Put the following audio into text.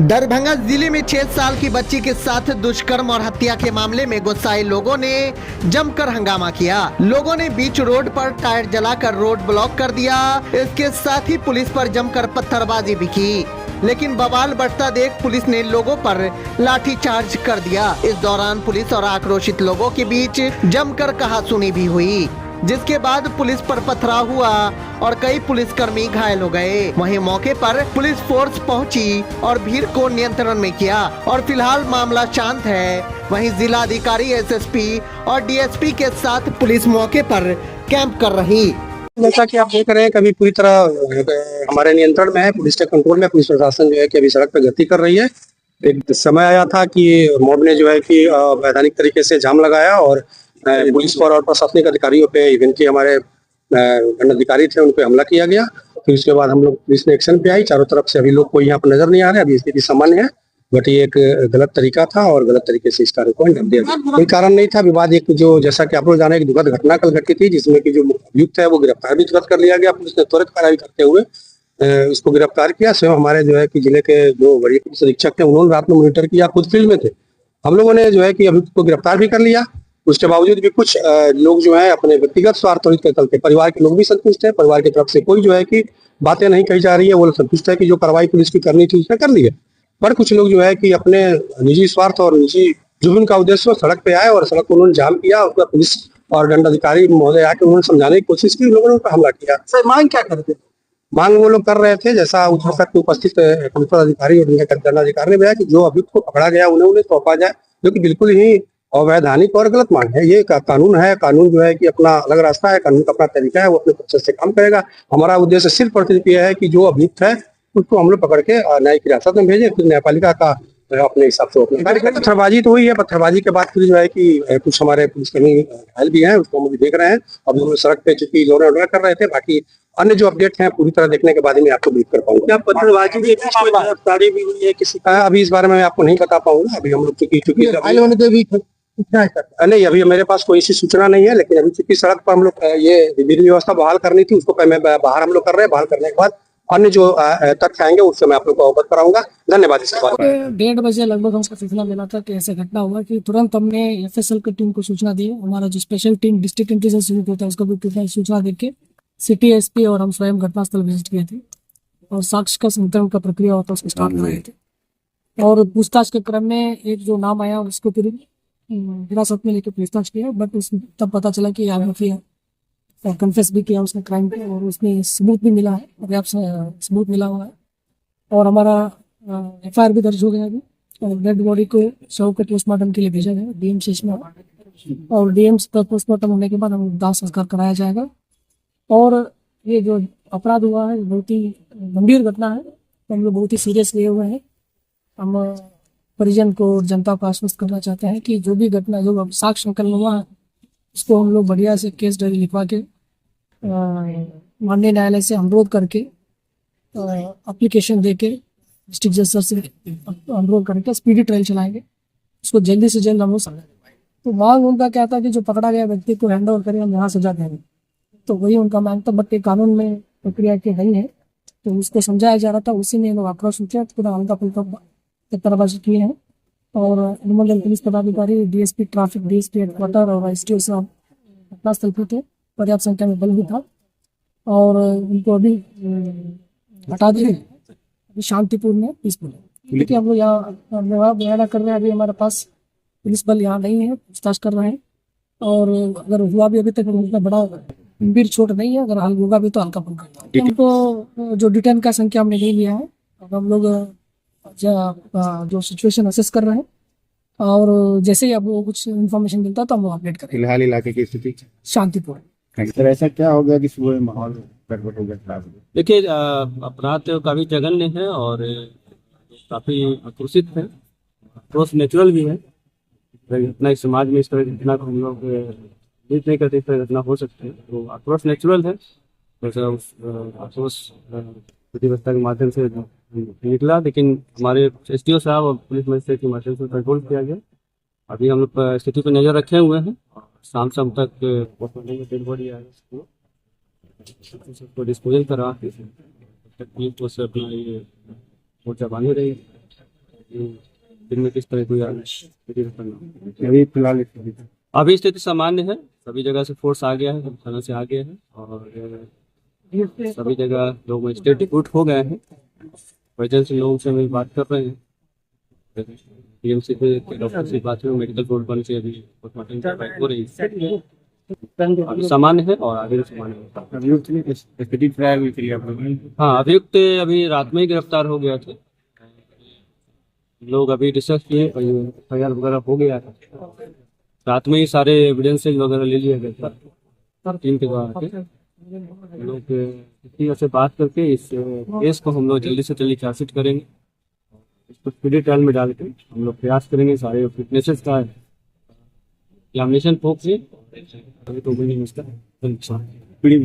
दरभंगा जिले में 6 साल की बच्ची के साथ दुष्कर्म और हत्या के मामले में गुस्साए लोगों ने जमकर हंगामा किया। लोगों ने बीच रोड पर टायर जलाकर रोड ब्लॉक कर दिया। इसके साथ ही पुलिस पर जमकर पत्थरबाजी भी की, लेकिन बवाल बढ़ता देख पुलिस ने लोगों पर लाठीचार्ज कर दिया। इस दौरान पुलिस और आक्रोशित लोगों के बीच जमकर कहासुनी भी हुई, जिसके बाद पुलिस पर पथराव हुआ और कई पुलिसकर्मी घायल हो गए। वहीं मौके पर पुलिस फोर्स पहुंची और भीड़ को नियंत्रण में किया और फिलहाल मामला शांत है। वहीं जिलाधिकारी, एसएसपी और डीएसपी के साथ पुलिस मौके पर कैंप कर रही। जैसा कि आप देख रहे हैं, कभी पूरी तरह हमारे नियंत्रण में है, पुलिस के कंट्रोल में। पुलिस प्रशासन जो है कि अभी सड़क पर गति कर रही है। एक समय आया था कि मॉब ने जो है कि वैधानिक तरीके से जाम लगाया और पुलिस पर और प्रशासनिक अधिकारियों पे, इवन के हमारे दंडाधिकारी थे, उन पे हमला किया गया। फिर उसके बाद हम लोग पुलिस ने एक्शन पे आई। चारों तरफ से अभी लोग कोई यहाँ पर नजर नहीं आ रहे, अभी स्थिति सामान्य है। बट ये एक गलत तरीका था और गलत तरीके से इस कार्य को अंजाम दिया गया। कोई कारण नहीं था। विवाद एक जो, जैसा कि आप लोग जाने, एक दुखद घटना कल घटी थी, जिसमें कि जो अभियुक्त है वो गिरफ्तार भी तुरंत कर लिया गया। पुलिस ने त्वरित कार्रवाई करते हुए उसको गिरफ्तार किया। स्वयं हमारे जो है कि जिले के जो वरीय पुलिस अधीक्षक थे, उन्होंने रात में मॉनिटर किया, खुद फील्ड में थे। हम लोगों ने जो है कि अभियुक्त को गिरफ्तार भी कर लिया। उसके बावजूद भी कुछ लोग जो है अपने व्यक्तिगत स्वार्थ और के चलते, परिवार के लोग भी संतुष्ट है। परिवार की तरफ से कोई जो है कि बातें नहीं कही जा रही है, वो लोग संतुष्ट है कि जो कार्रवाई पुलिस की करनी थी उसने कर ली है। पर कुछ लोग जो है कि अपने निजी स्वार्थ और निजी जुर्म का उद्देश्य सड़क पे आए और सड़क को उन्होंने जाम किया। उसका पुलिस और दंडाधिकारी महोदय आके उन्होंने समझाने की कोशिश की, लोगों ने उन पर हमला किया। सर, मांग क्या करते? मांग वो लोग कर रहे थे, जैसा उस वक्त उपस्थित पुलिस अधिकारी और दंडाधिकारी ने बताया कि जो अभियुक्त को पकड़ा गया उन्हें सौंपा जाए, जो कि बिल्कुल ही अवैधानिक और गलत मांग है। ये कानून है, कानून जो है कि अपना अलग रास्ता है, कानून का अपना तरीका है, वो अपने प्रोसेस से काम करेगा। हमारा उद्देश्य सिर्फ और सिर्फ ये है कि जो अभियुक्त है उसको हम लोग पकड़ के न्यायिक हिरासत में भेजे, फिर न्यायपालिका का अपने हिसाब से अपना। पत्थरबाजी तो हुई है। पत्थरबाजी के बाद फिर जो है कि कुछ हमारे पुलिसकर्मी घायल भी हैं, उसको हम भी देख रहे हैं। अब उन्होंने सड़क पे चूंकि लॉ एंड ऑर्डर कर रहे थे, बाकी अन्य जो अपडेट हैं पूरी तरह देखने के बाद ही मैं आपको ब्रीफ कर पाऊंगा। पत्थरबाजी भी गिरफ्तारी भी हुई है किसी? अभी इस बारे में मैं आपको नहीं बता पाऊंगा। अभी हम लोग चूंकि नहीं, अभी मेरे पास कोई ऐसी सूचना नहीं है, लेकिन अभी चूंकि सड़क पर हम लोग ये विधि व्यवस्था बहाल करनी थी, उसको पहले बाहर हम लोग कर रहे हैं। बहाल करने के बाद अन्य जो तथ्य आएंगे उससे मैं आप लोग को अवगत कराऊंगा। धन्यवाद। इसके बाद 1:30 बजे लगभग हमको सूचना मिला था कि ऐसा घटना हुआ, कि तुरंत हमने एफएसएल की टीम को सूचना दी। हमारा जो special team district intelligence unit होता है उसको भी सूचना देके सिटी एसपी और हम स्वयं घटनास्थल विजिट किए थे और साक्ष्य का संकलन का प्रक्रिया होता है उसको स्टार्ट कर रहे थे। और पूछताछ के क्रम में एक जो नाम आया उसको फिर हिरासत में लेकर पूछताछ किया, बट तब पता चला कि आरोपी है और कन्फेस भी किया उसने क्राइम पे, और उसमें सबूत भी मिला है, पर्याप्त सबूत मिला हुआ है। और हमारा एफआईआर भी दर्ज हो गया अभी, और डेड बॉडी को शव के पोस्टमार्टम के लिए भेजा गया डीएमसीएच में, और डीएमसी का पोस्टमार्टम होने के बाद हम दाह संस्कार कराया जाएगा। और ये जो अपराध हुआ है बहुत ही गंभीर घटना है, तो हम लोग बहुत ही सीरियस लिए हुए हैं। हम परिजन को और जनता को आश्वस्त करना चाहते हैं कि जो भी घटना, जो साक्ष्य संकलन हुआ है, उसको हम लोग बढ़िया से केस डायरी लिखवा के माननीय न्यायालय से अनुरोध करके एप्लीकेशन देके डिस्ट्रिक्ट जज सर से अनुरोध करके स्पीडी ट्रायल चलाएंगे, उसको जल्दी से जल्द हम लोग। तो मांग उनका क्या था कि जो पकड़ा गया व्यक्ति को हैंड ओवर करें, हम यहाँ सजा देंगे, तो वही उनका मांग था। बट कानून में प्रक्रिया के नहीं है, तो उसको समझाया जा रहा था, उसी में लोग आक्रोश उठे, पूरा हल्का फुल्का पत्थरबाजी किए हैं। और अनुमंडल पुलिस पदाधिकारी, डीएसपी ट्रैफिक, डीएसपी हेडक्वार्टर और एसटीओ साहब घटनास्थल पे थे। पर्याप्त संख्या में बल भी था और उनको अभी हटा दिए, अभी शांतिपूर्ण है, पीसफुल है। क्योंकि हम लोग यहाँ मुआयना कर रहे हैं, अभी हमारे पास पुलिस बल यहाँ नहीं है, पूछताछ कर रहे हैं। और अगर हुआ भी अभी तक उतना बड़ा गंभीर चोट नहीं है, अगर होगा भी तो हल्का फुल्का। हमको जो डिटेन का संख्या हमने नहीं लिया है, अब हम लोग जो सिचुएशन असेस कर रहे हैं, और जैसे ही आपको कुछ इन्फॉर्मेशन मिलता है तो हम अपडेट करेंगे। फिलहाल इलाके की स्थिति शांतिपूर्ण। सर, ऐसा क्या हो गया कि सुबह माहौल गड़बड़ हो गया? देखिए, अपराध तो काफ़ी जघन्य है और काफ़ी आक्रोशित है, आक्रोश नेचुरल भी है। इतना इस समाज में इस तरह की घटना को हम लोग उम्मीद नहीं करते, इस तरह घटना हो सकती है, तो आक्रोश नेचुरल है। वैसे आक्रोश व्यवस्था के माध्यम से निकला, लेकिन हमारे एसटीओ साहब और पुलिस मजिस्ट्रेट के माध्यम से कंट्रोल किया गया। अभी हम लोग स्थिति पर नजर रखे हुए हैं, शाम तक डेड बॉडी आएगा, उसको डिस्पोजल करा के अपना ये मोर्चा बांधे रही। दिन में किस तरह कोई करना। अभी फिलहाल स्थिति अभी स्थिति सामान्य है, सभी जगह से फोर्स आ गया है, सब थाना से आ गया है और सभी जगह लोग स्टेट डिप्यूट हो गए हैं। वजह से लोगों से अभी बात कर रहे हैं, पीएमसी के डॉक्टर से बात हुई, मेडिकल बोर्ड बन से अभी पोस्टमार्टम कार्रवाई हो रही है। अभी सामान्य है और आगे भी सामान्य होगा। अभियुक्त ने स्थिति ट्रायल हुई थी आप लोगों ने। हाँ, अभियुक्त अभी रात में ही गिरफ्तार हो गया था। लोग अभी डिस्कस किए, एफआईआर वगैरह हो गया था, रात में ही सारे एविडेंसेज वगैरह ले लिया गया था टीम के द्वारा। लोग किसी से बात करके इस केस को हम लोग जल्दी से जल्दी चार्जशीट करेंगे, इसको स्पीडी ट्रायल में डाल के हम लोग प्रयास करेंगे सारे फिटनेसेस का एग्जामिनेशन होप से अभी तो नहीं इसका पीड़ित